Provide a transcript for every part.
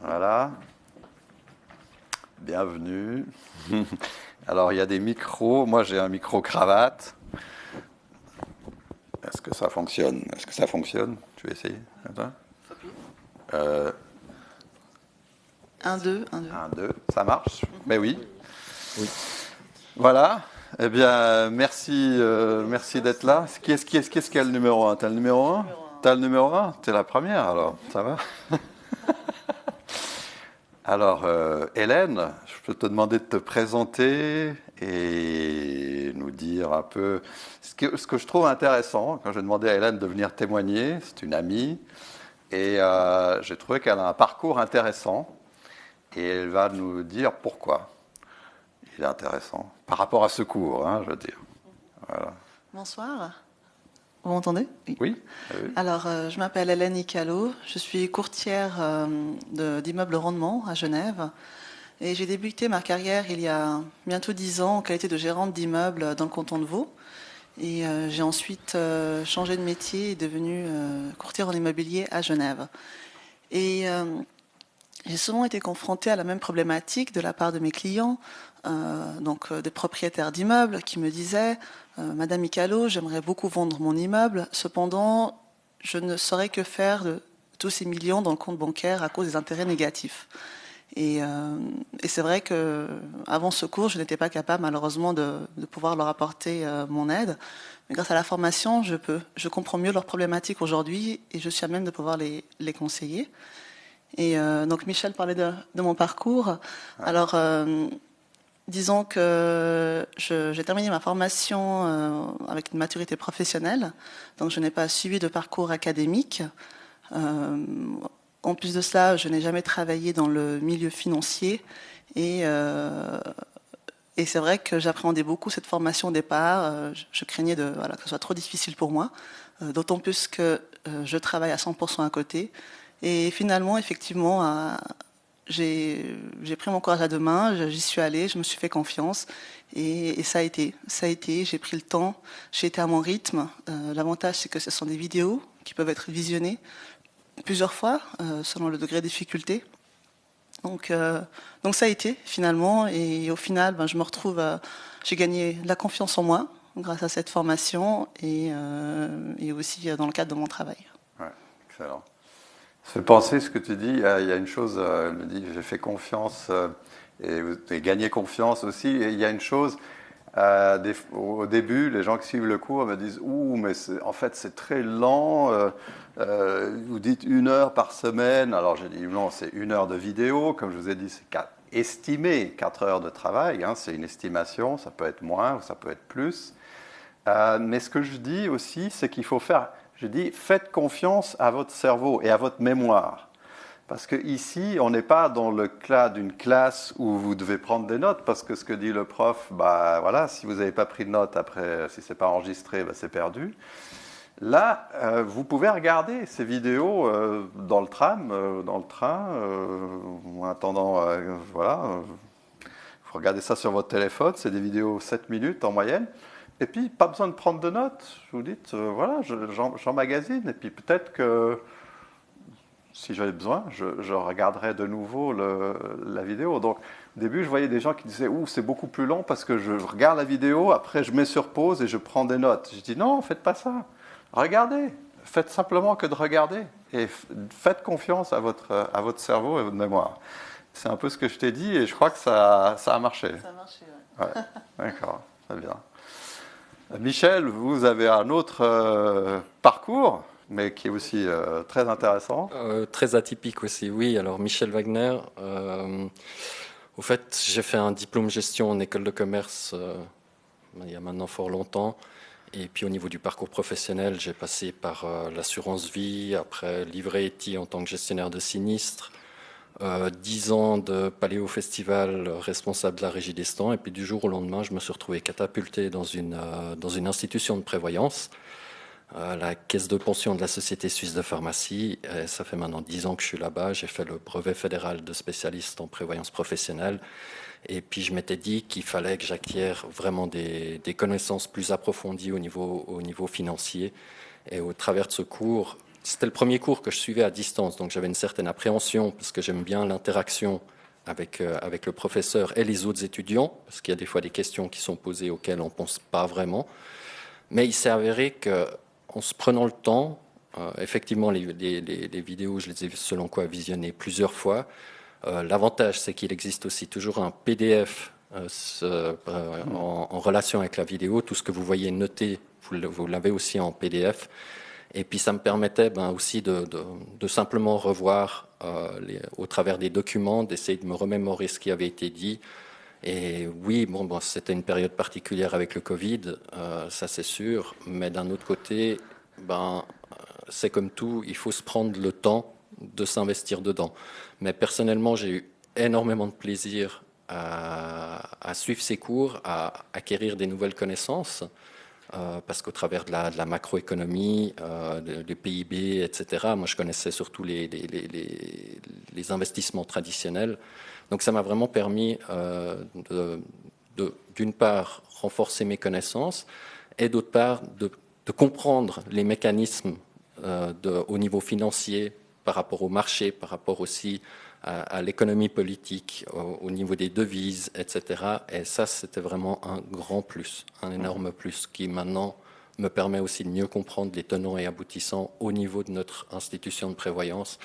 Voilà. Bienvenue. Alors, il y a des micros. Moi, j'ai un micro-cravate. Est-ce que ça fonctionne? Est-ce que ça fonctionne? Tu veux essayer? Attends. 1, 2, 1, 2. 1, 2. Ça marche? Mais oui. Oui. Voilà. Eh bien, merci d'être là. Qu'est-ce qu'il y a le numéro 1? T'as le numéro 1? T'as le numéro 1? T'es la première, alors. Ça va? Alors, Hélène, je peux te demander de te présenter et nous dire un peu ce que je trouve intéressant. Quand j'ai demandé à Hélène de venir témoigner, c'est une amie, et j'ai trouvé qu'elle a un parcours intéressant, et elle va nous dire pourquoi il est intéressant, par rapport à ce cours, hein, je veux dire. Voilà. Bonsoir. Vous m'entendez? Oui. Alors, je m'appelle Hélène Icalo, je suis courtière d'immeubles rendement à Genève. Et j'ai débuté ma carrière il y a bientôt 10 ans en qualité de gérante d'immeubles dans le canton de Vaud. Et j'ai ensuite changé de métier et devenu courtière en immobilier à Genève. Et j'ai souvent été confrontée à la même problématique de la part de mes clients, donc des propriétaires d'immeubles qui me disaient Madame Icalo, j'aimerais beaucoup vendre mon immeuble, cependant je ne saurais que faire de tous ces millions dans le compte bancaire à cause des intérêts négatifs. Et c'est vrai que avant ce cours, je n'étais pas capable malheureusement de pouvoir leur apporter mon aide. Mais grâce à la formation, je comprends mieux leurs problématiques aujourd'hui et je suis à même de pouvoir les conseiller. Et donc Michel parlait de mon parcours. Ouais. Alors, disons que j'ai terminé ma formation avec une maturité professionnelle, donc je n'ai pas suivi de parcours académique. En plus de cela, je n'ai jamais travaillé dans le milieu financier et c'est vrai que j'appréhendais beaucoup cette formation au départ. Je craignais que ce soit trop difficile pour moi, d'autant plus que je travaille à 100% à côté. Et finalement, effectivement, j'ai pris mon courage à deux mains, j'y suis allée, je me suis fait confiance et ça a été, j'ai pris le temps, j'ai été à mon rythme. L'avantage, c'est que ce sont des vidéos qui peuvent être visionnées plusieurs fois, selon le degré de difficulté. Donc ça a été, finalement, et au final, je me retrouve, j'ai gagné de la confiance en moi grâce à cette formation et aussi dans le cadre de mon travail. Ouais, excellent. Ça fait penser ce que tu dis, il y a une chose, elle me dit, j'ai fait confiance et gagné confiance aussi, et il y a une chose, au début, les gens qui suivent le cours me disent « Ouh, mais en fait c'est très lent, vous dites 1 heure par semaine », alors j'ai dit « Non, c'est 1 heure de vidéo, comme je vous ai dit, c'est estimé 4 heures de travail, hein, c'est une estimation, ça peut être moins ou ça peut être plus, mais ce que je dis aussi, c'est qu'il faut faire… Je dis, faites confiance à votre cerveau et à votre mémoire. Parce qu'ici, on n'est pas dans le cas d'une classe où vous devez prendre des notes, parce que ce que dit le prof, voilà, si vous n'avez pas pris de notes après, si ce n'est pas enregistré, c'est perdu. Là, vous pouvez regarder ces vidéos dans le tram, dans le train, en attendant, voilà. Vous regardez ça sur votre téléphone, c'est des vidéos 7 minutes en moyenne. Et puis, pas besoin de prendre de notes. Vous dites, voilà, j'emmagasine. Et puis, peut-être que, si j'avais besoin, je regarderai de nouveau la vidéo. Donc, au début, je voyais des gens qui disaient, ouh, c'est beaucoup plus long parce que je regarde la vidéo, après, je mets sur pause et je prends des notes. Je dis, non, faites pas ça. Regardez. Faites simplement que de regarder. Et faites confiance à votre cerveau et à votre mémoire. C'est un peu ce que je t'ai dit et je crois que ça a marché. Ça a marché, oui. Ouais. D'accord, très bien. Michel, vous avez un autre parcours, mais qui est aussi très intéressant. Très atypique aussi, oui. Alors, Michel Wagner, au fait, j'ai fait un diplôme gestion en école de commerce il y a maintenant fort longtemps. Et puis, au niveau du parcours professionnel, j'ai passé par l'assurance vie, après livret ETI en tant que gestionnaire de sinistres, 10 ans de Paléo Festival, responsable de la régie des stands, et puis du jour au lendemain, je me suis retrouvé catapulté dans une institution de prévoyance, la caisse de pension de la Société Suisse de Pharmacie. Et ça fait maintenant 10 ans que je suis là-bas, j'ai fait le brevet fédéral de spécialiste en prévoyance professionnelle, et puis je m'étais dit qu'il fallait que j'acquière vraiment des connaissances plus approfondies au niveau financier, et au travers de ce cours, c'était le premier cours que je suivais à distance, donc j'avais une certaine appréhension parce que j'aime bien l'interaction avec le professeur et les autres étudiants, parce qu'il y a des fois des questions qui sont posées auxquelles on ne pense pas vraiment. Mais il s'est avéré qu'en se prenant le temps, effectivement, les vidéos, je les ai selon quoi visionnées plusieurs fois. L'avantage, c'est qu'il existe aussi toujours un PDF en relation avec la vidéo. Tout ce que vous voyez noté, vous l'avez aussi en PDF. Et puis ça me permettait aussi de simplement revoir au travers des documents, d'essayer de me remémorer ce qui avait été dit. Et oui, bon, c'était une période particulière avec le Covid, ça c'est sûr, mais d'un autre côté, c'est comme tout, il faut se prendre le temps de s'investir dedans. Mais personnellement, j'ai eu énormément de plaisir à suivre ces cours, à acquérir des nouvelles connaissances. Parce qu'au travers de la macroéconomie, des PIB, etc., moi je connaissais surtout les investissements traditionnels. Donc ça m'a vraiment permis d'une part, renforcer mes connaissances et d'autre part, de comprendre les mécanismes au niveau financier par rapport au marché, par rapport aussi à l'économie politique, au niveau des devises, etc. Et ça, c'était vraiment un grand plus, un énorme plus qui maintenant me permet aussi de mieux comprendre les tenants et aboutissants au niveau de notre institution de prévoyance,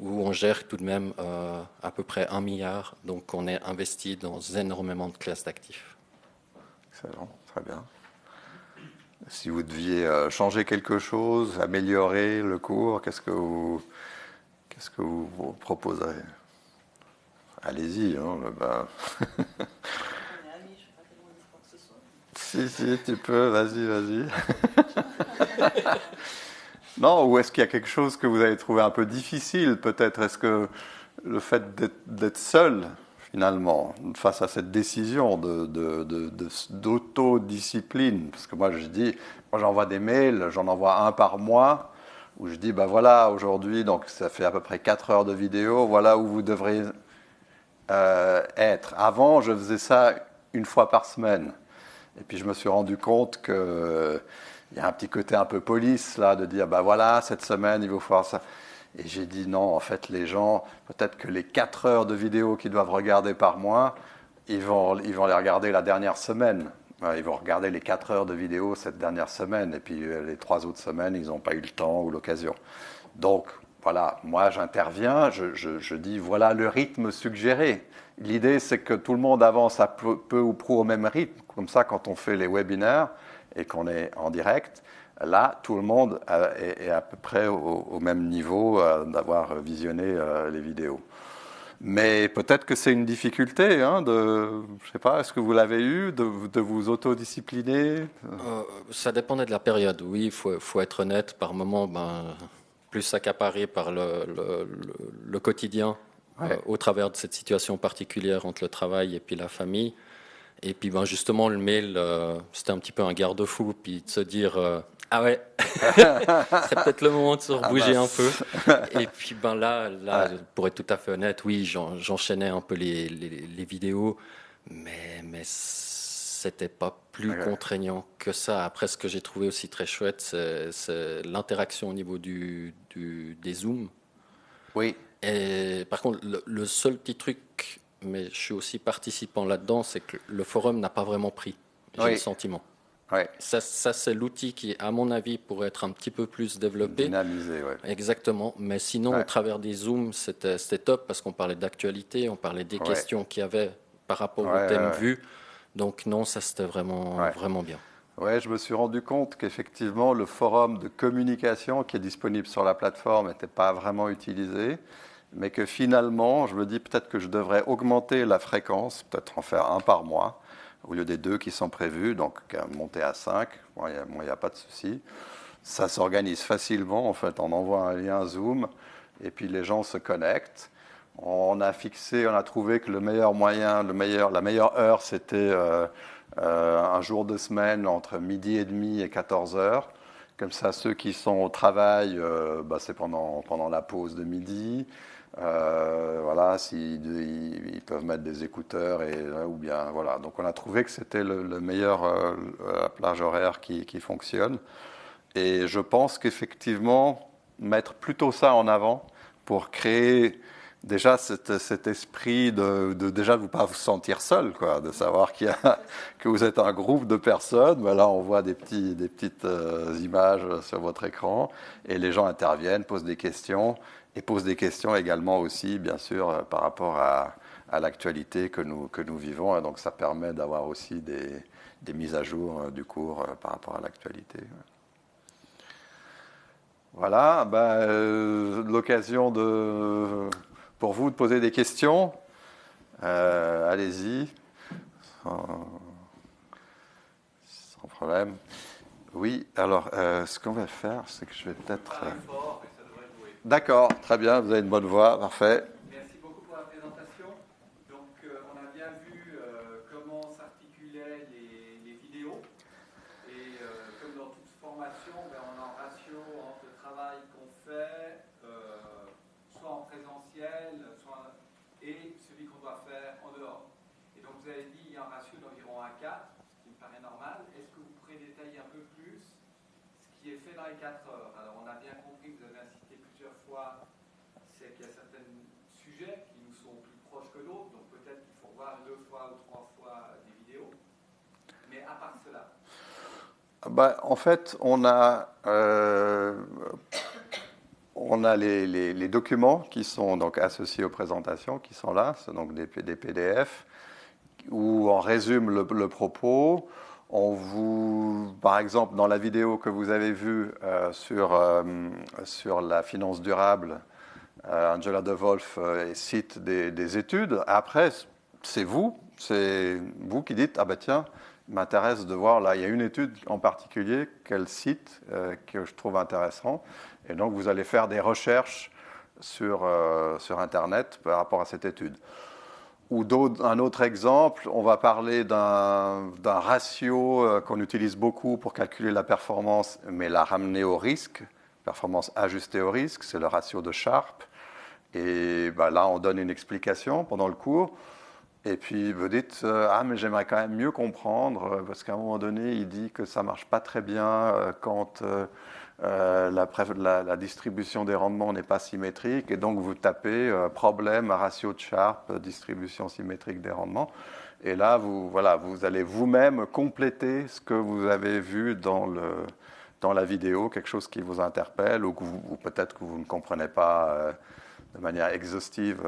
où on gère tout de même à peu près 1 milliard, donc on est investi dans énormément de classes d'actifs. Excellent, très bien. Si vous deviez changer quelque chose, améliorer le cours, qu'est-ce que vous proposerez? Allez-y. Hein, Si, tu peux, vas-y. Non, ou est-ce qu'il y a quelque chose que vous avez trouvé un peu difficile, peut-être? Est-ce que le fait d'être seul, finalement, face à cette décision d'autodiscipline, parce que moi j'envoie des mails, j'en envoie un par mois, où je dis, voilà, aujourd'hui, donc ça fait à peu près 4 heures de vidéo, voilà où vous devrez être. Avant, je faisais ça une fois par semaine. Et puis je me suis rendu compte qu'il y a un petit côté un peu police, là, de dire, voilà, cette semaine, il va falloir ça. Et j'ai dit non, en fait, les gens, peut-être que les 4 heures de vidéo qu'ils doivent regarder par mois, ils vont les regarder la dernière semaine. Ils vont regarder les 4 heures de vidéo cette dernière semaine. Et puis les 3 autres semaines, ils n'ont pas eu le temps ou l'occasion. Donc, voilà, moi j'interviens, je dis voilà le rythme suggéré. L'idée, c'est que tout le monde avance à peu ou prou au même rythme. Comme ça, quand on fait les webinaires et qu'on est en direct, là, tout le monde est à peu près au même niveau d'avoir visionné les vidéos. Mais peut-être que c'est une difficulté, je sais pas, est-ce que vous l'avez eu, de vous autodiscipliner? Ça dépendait de la période, oui, il faut être honnête. Par moment, plus accaparé par le quotidien, ouais. Au travers de cette situation particulière entre le travail et puis la famille. Et puis justement, le mail, c'était un petit peu un garde-fou, puis de se dire ah ouais, c'est peut-être le moment de se rebouger un peu. Et puis là, ouais. Pour être tout à fait honnête, oui, j'enchaînais un peu les vidéos, mais c'était pas plus contraignant que ça. Après, ce que j'ai trouvé aussi très chouette, c'est l'interaction au niveau des Zooms. Oui. Et par contre, le seul petit truc, mais je suis aussi participant là-dedans, c'est que le forum n'a pas vraiment pris. J'ai le sentiment. Oui. Ça c'est l'outil qui, à mon avis, pourrait être un petit peu plus développé. Dynamisé, oui. Exactement. Mais sinon, au travers des Zooms, c'était top parce qu'on parlait d'actualité, on parlait des questions qu'il y avait par rapport au thème vu. Donc non, ça c'était vraiment bien. Oui, je me suis rendu compte qu'effectivement, le forum de communication qui est disponible sur la plateforme n'était pas vraiment utilisé, mais que finalement, je me dis peut-être que je devrais augmenter la fréquence, peut-être en faire un par mois, au lieu des 2 qui sont prévus, donc monter à 5, il n'y a pas de souci. Ça s'organise facilement, en fait, on envoie un lien Zoom, et puis les gens se connectent. On a trouvé que le meilleur moyen, la meilleure heure, c'était un jour de semaine entre midi et demi et 14 heures. Comme ça, ceux qui sont au travail, c'est pendant la pause de midi. Voilà, ils peuvent mettre des écouteurs ou bien voilà. Donc on a trouvé que c'était le meilleur plage horaire qui fonctionne. Et je pense qu'effectivement, mettre plutôt ça en avant pour créer déjà cet esprit de déjà ne pas vous sentir seul, quoi, de savoir que vous êtes un groupe de personnes. Ben là, on voit des petites images sur votre écran et les gens interviennent, posent des questions et posent des questions également aussi, bien sûr, par rapport à l'actualité que nous vivons. Et donc, ça permet d'avoir aussi des mises à jour du cours par rapport à l'actualité. Voilà, l'occasion pour vous de poser des questions. Allez-y, sans problème. Oui, alors ce qu'on va faire, c'est que je vais peut-être... D'accord, très bien, vous avez une bonne voix, parfait. Merci beaucoup pour la présentation. Donc, on a bien vu comment s'articulaient les vidéos. Et comme dans toute formation, on a un ratio entre le travail qu'on fait, soit en présentiel, et celui qu'on doit faire en dehors. Et donc, vous avez dit qu'il y a un ratio d'environ 1/4, ce qui me paraît normal. Est-ce que vous pourrez détailler un peu plus ce qui est fait dans les 4 heures? Alors, on a bien compris, vous avez incité plusieurs fois, c'est qu'il y a certains sujets qui nous sont plus proches que d'autres, donc peut-être qu'il faut voir 2 fois ou 3 fois des vidéos. Mais à part cela. En fait, on a les documents qui sont donc associés aux présentations, qui sont là, c'est donc des PDF, où on résume le propos. Par exemple, dans la vidéo que vous avez vue sur la finance durable, Angela De Wolf cite des études. Après, c'est vous qui dites, ah ben tiens, il m'intéresse de voir, là, il y a une étude en particulier qu'elle cite, que je trouve intéressant. Et donc, vous allez faire des recherches sur Internet par rapport à cette étude. Ou un autre exemple, on va parler d'un ratio qu'on utilise beaucoup pour calculer la performance, mais la ramener au risque, performance ajustée au risque, c'est le ratio de Sharpe. Et là, on donne une explication pendant le cours. Et puis vous dites, mais j'aimerais quand même mieux comprendre, parce qu'à un moment donné, il dit que ça ne marche pas très bien quand la distribution des rendements n'est pas symétrique. Et donc vous tapez problème, ratio de Sharpe, distribution symétrique des rendements. Et là, vous allez vous-même compléter ce que vous avez vu dans la vidéo, quelque chose qui vous interpelle ou peut-être que vous ne comprenez pas de manière exhaustive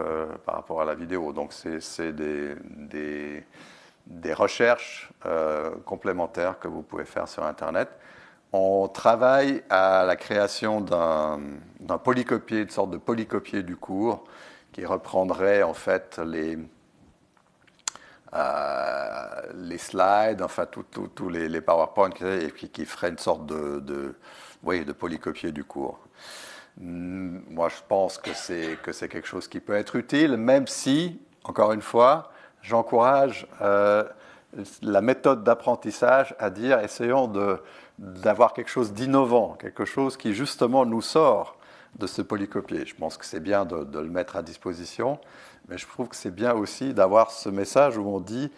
par rapport à la vidéo. Donc, c'est des recherches complémentaires que vous pouvez faire sur Internet. On travaille à la création d'un polycopier, une sorte de polycopier du cours qui reprendrait en fait les slides, enfin tous les PowerPoint et qui ferait une sorte de polycopier du cours. Moi, je pense que c'est quelque chose qui peut être utile, même si, encore une fois, j'encourage la méthode d'apprentissage à dire essayons d'avoir quelque chose d'innovant, quelque chose qui justement nous sort de ce polycopier. Je pense que c'est bien de le mettre à disposition, mais je trouve que c'est bien aussi d'avoir ce message où on dit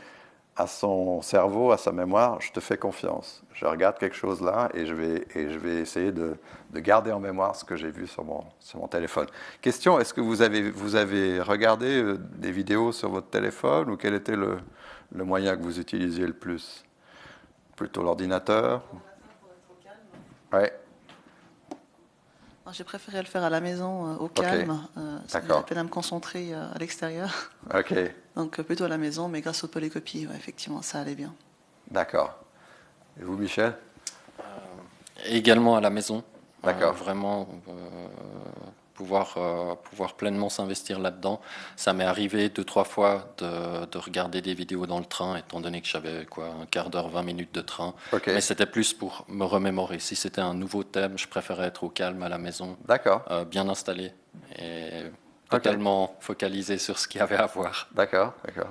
à son cerveau, à sa mémoire, je te fais confiance. Je regarde quelque chose là et je vais essayer de garder en mémoire ce que j'ai vu sur mon téléphone. Question, est-ce que vous avez regardé des vidéos sur votre téléphone ou quel était le moyen que vous utilisiez le plus? Plutôt l'ordinateur? Ouais. J'ai préféré le faire à la maison, au calme. Ça me fait peine à me concentrer à l'extérieur. Ok. Donc plutôt à la maison, mais grâce au polycopie, effectivement, ça allait bien. D'accord. Et vous, Michel? Également à la maison. D'accord. Vraiment pouvoir pleinement s'investir là-dedans. Ça m'est arrivé 2-3 fois de regarder des vidéos dans le train, étant donné que j'avais un quart d'heure, 20 minutes de train. Okay. Mais c'était plus pour me remémorer. Si c'était un nouveau thème, je préférais être au calme à la maison. D'accord. Bien installé et totalement focalisé sur ce qu'il y avait à voir. D'accord, très bien.